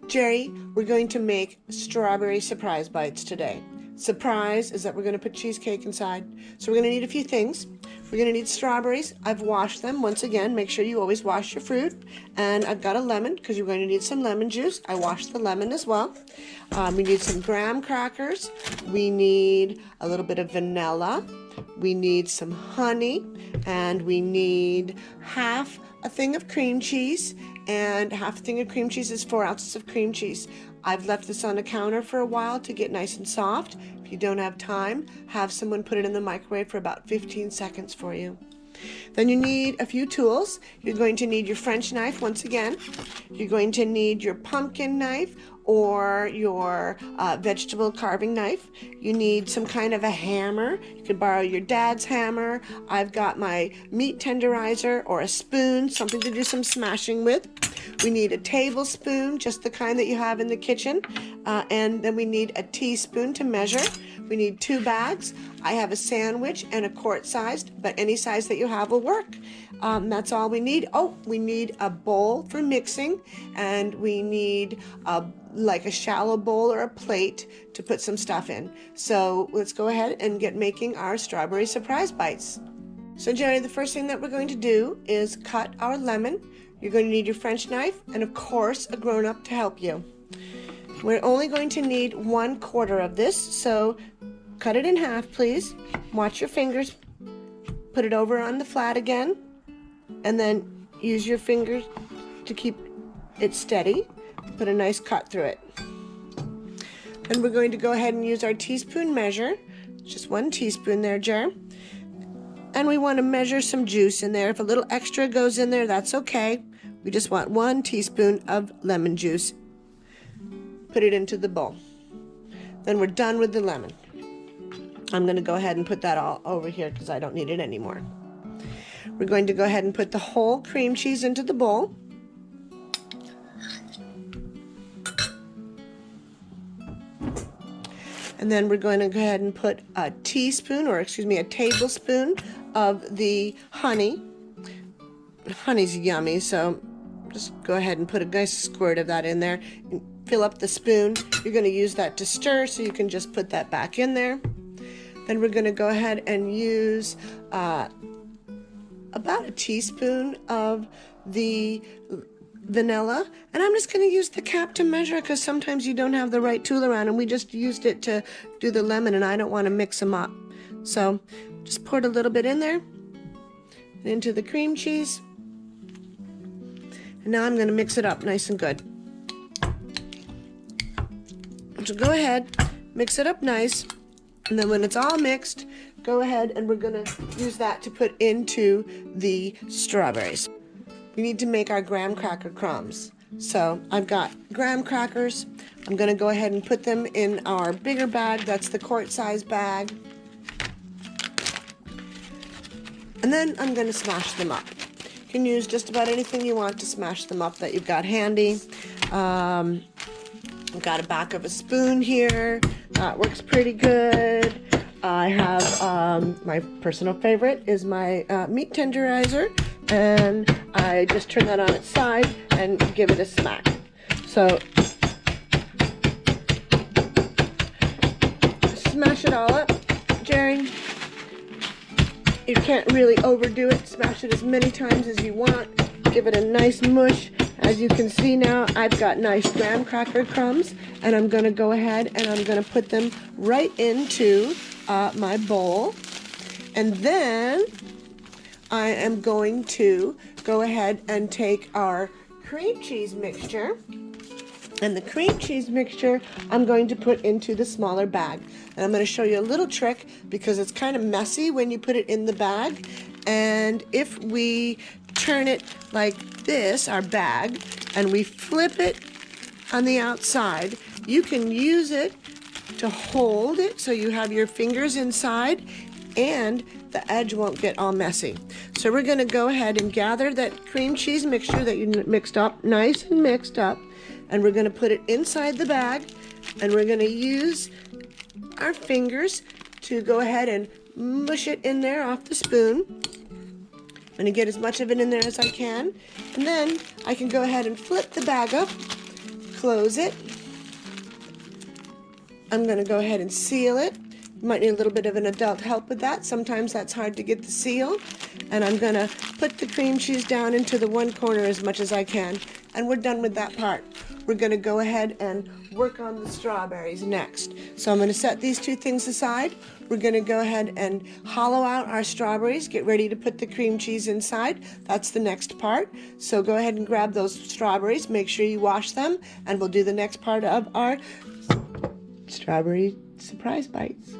Jerry, we're going to make strawberry surprise bites today. Surprise is that we're going to put cheesecake inside. So we're going to need a few things. We're going to need strawberries. I've washed them. Once again, make sure you always wash your fruit. And I've got a lemon because you're going to need some lemon juice. I washed the lemon as well. We need some graham crackers. We need a little bit of vanilla. We need some honey. And we need half a thing of cream cheese, and half a thing of cream cheese is 4 ounces of cream cheese. I've left this on the counter for a while to get nice and soft. If you don't have time, have someone put it in the microwave for about 15 seconds for you. Then you need a few tools. You're going to need your French knife once again. You're going to need your pumpkin knife or your vegetable carving knife. You need some kind of a hammer. You could borrow your dad's hammer. I've got my meat tenderizer or a spoon, something to do some smashing with. We need a tablespoon, just the kind that you have in the kitchen. And then we need a teaspoon to measure. We need 2 bags. I have a sandwich and a quart-sized, but any size that you have will work. That's all we need. Oh, we need a bowl for mixing, and we need like a shallow bowl or a plate to put some stuff in. So let's go ahead and get making our strawberry surprise bites. So Jerry, the first thing that we're going to do is cut our lemon. You're going to need your French knife and of course a grown-up to help you. We're only going to need 1/4 of this, so cut it in half, please. Watch your fingers. Put it over on the flat again, and then use your fingers to keep it steady. Put a nice cut through it. Then we're going to go ahead and use our teaspoon measure. Just 1 teaspoon there, Jer. And we want to measure some juice in there. If a little extra goes in there, that's okay. We just want 1 teaspoon of lemon juice. Put it into the bowl. Then we're done with the lemon. I'm going to go ahead and put that all over here because I don't need it anymore. We're going to go ahead and put the whole cream cheese into the bowl. And then we're going to go ahead and put a tablespoon of the honey. Honey's yummy, so just go ahead and put a nice squirt of that in there. And fill up the spoon. You're going to use that to stir, so you can just put that back in there. Then we're going to go ahead and use about a teaspoon of the vanilla, and I'm just going to use the cap to measure because sometimes you don't have the right tool around, and we just used it to do the lemon and I don't want to mix them up. So just pour it a little bit in there and into the cream cheese, and now I'm going to mix it up nice and good. So go ahead, mix it up nice, and then when it's all mixed, go ahead and we're going to use that to put into the strawberries. We need to make our graham cracker crumbs. So I've got graham crackers. I'm going to go ahead and put them in our bigger bag. That's the quart-size bag. And then I'm going to smash them up. You can use just about anything you want to smash them up that you've got handy. I've got a back of a spoon here. That works pretty good. I have my personal favorite is my meat tenderizer, and I just turn that on its side and give it a smack. So smash it all up, Jerry. You can't really overdo it. Smash it as many times as you want. Give it a nice mush. As you can see now, I've got nice graham cracker crumbs, and I'm going to go ahead and I'm going to put them right into my bowl. And then I am going to go ahead and take our cream cheese mixture, and the cream cheese mixture I'm going to put into the smaller bag. And I'm going to show you a little trick because it's kind of messy when you put it in the bag. And if we turn it like this, our bag, and we flip it on the outside, you can use it to hold it so you have your fingers inside and the edge won't get all messy. So we're going to go ahead and gather that cream cheese mixture that you mixed up, nice and mixed up, and we're going to put it inside the bag, and we're going to use our fingers to go ahead and mush it in there off the spoon. I'm going to get as much of it in there as I can, and then I can go ahead and flip the bag up, close it. I'm going to go ahead and seal it. You might need a little bit of an adult help with that. Sometimes that's hard to get the seal. And I'm going to put the cream cheese down into the one corner as much as I can. And we're done with that part. We're going to go ahead and work on the strawberries next. So I'm going to set these two things aside. We're going to go ahead and hollow out our strawberries. Get ready to put the cream cheese inside. That's the next part. So go ahead and grab those strawberries. Make sure you wash them. And we'll do the next part of our strawberry surprise bites.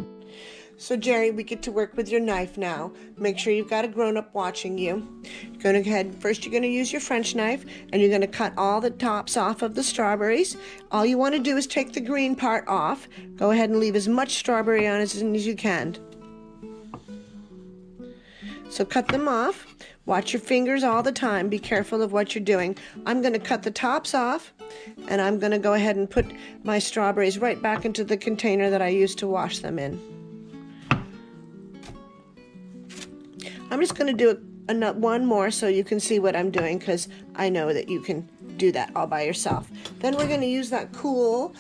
So Gerry, we get to work with your knife now. Make sure you've got a grown-up watching you. You're going to head, first you're going to use your French knife and you're going to cut all the tops off of the strawberries. All you want to do is take the green part off. Go ahead and leave as much strawberry on as you can. So cut them off. Watch your fingers all the time. Be careful of what you're doing. I'm going to cut the tops off and I'm going to go ahead and put my strawberries right back into the container that I used to wash them in. I'm just going to do one more so you can see what I'm doing, because I know that you can do that all by yourself. Then we're going to use that cool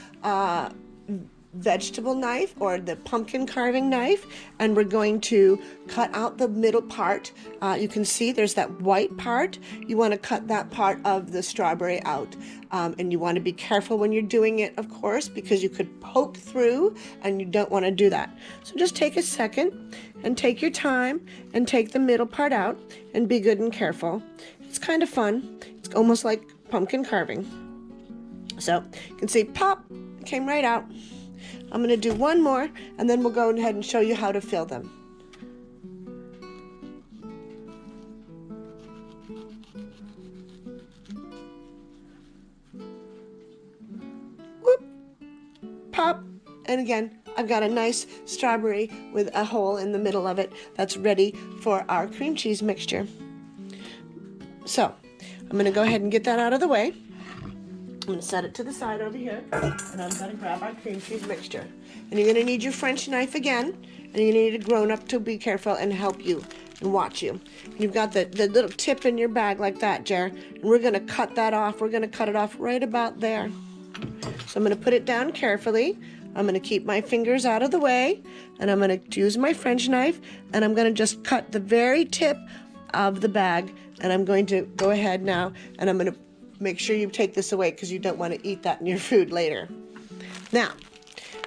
vegetable knife or the pumpkin carving knife, and we're going to cut out the middle part. You can see there's that white part. You want to cut that part of the strawberry out, and you want to be careful when you're doing it, of course, because you could poke through and you don't want to do that. So just take a second and take your time and take the middle part out and be good and careful. It's kind of fun. It's almost like pumpkin carving. So you can see, pop, it came right out. I'm going to do one more and then we'll go ahead and show you how to fill them. Whoop, pop, and again, I've got a nice strawberry with a hole in the middle of it that's ready for our cream cheese mixture. So I'm going to go ahead and get that out of the way. I'm going to set it to the side over here, and I'm going to grab our cream cheese mixture. And you're going to need your French knife again, and you need a grown-up to be careful and help you and watch you. And you've got the little tip in your bag like that, Jer, and we're going to cut that off. We're going to cut it off right about there. So I'm going to put it down carefully. I'm going to keep my fingers out of the way, and I'm going to use my French knife, and I'm going to just cut the very tip of the bag, and I'm going to go ahead now, and I'm going to make sure you take this away because you don't want to eat that in your food later. Now,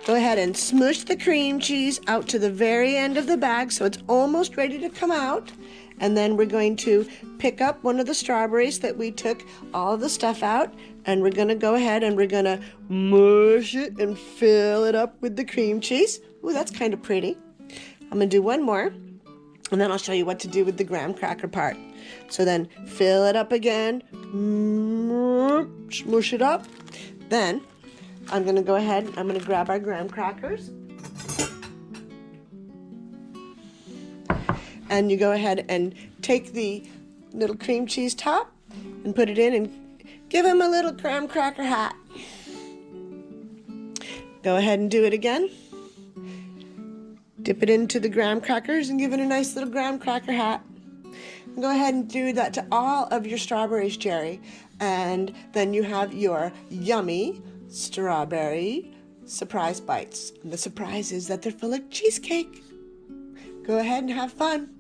go ahead and smoosh the cream cheese out to the very end of the bag so it's almost ready to come out. And then we're going to pick up one of the strawberries that we took all of the stuff out, and we're going to go ahead and we're going to mush it and fill it up with the cream cheese. Ooh, that's kind of pretty. I'm going to do one more, and then I'll show you what to do with the graham cracker part. So then fill it up again, smush it up. Then I'm going to go ahead, I'm going to grab our graham crackers. And you go ahead and take the little cream cheese top and put it in and give him a little graham cracker hat. Go ahead and do it again. Dip it into the graham crackers and give it a nice little graham cracker hat. And go ahead and do that to all of your strawberries, Gerry. And then you have your yummy strawberry surprise bites. And the surprise is that they're full of cheesecake. Go ahead and have fun.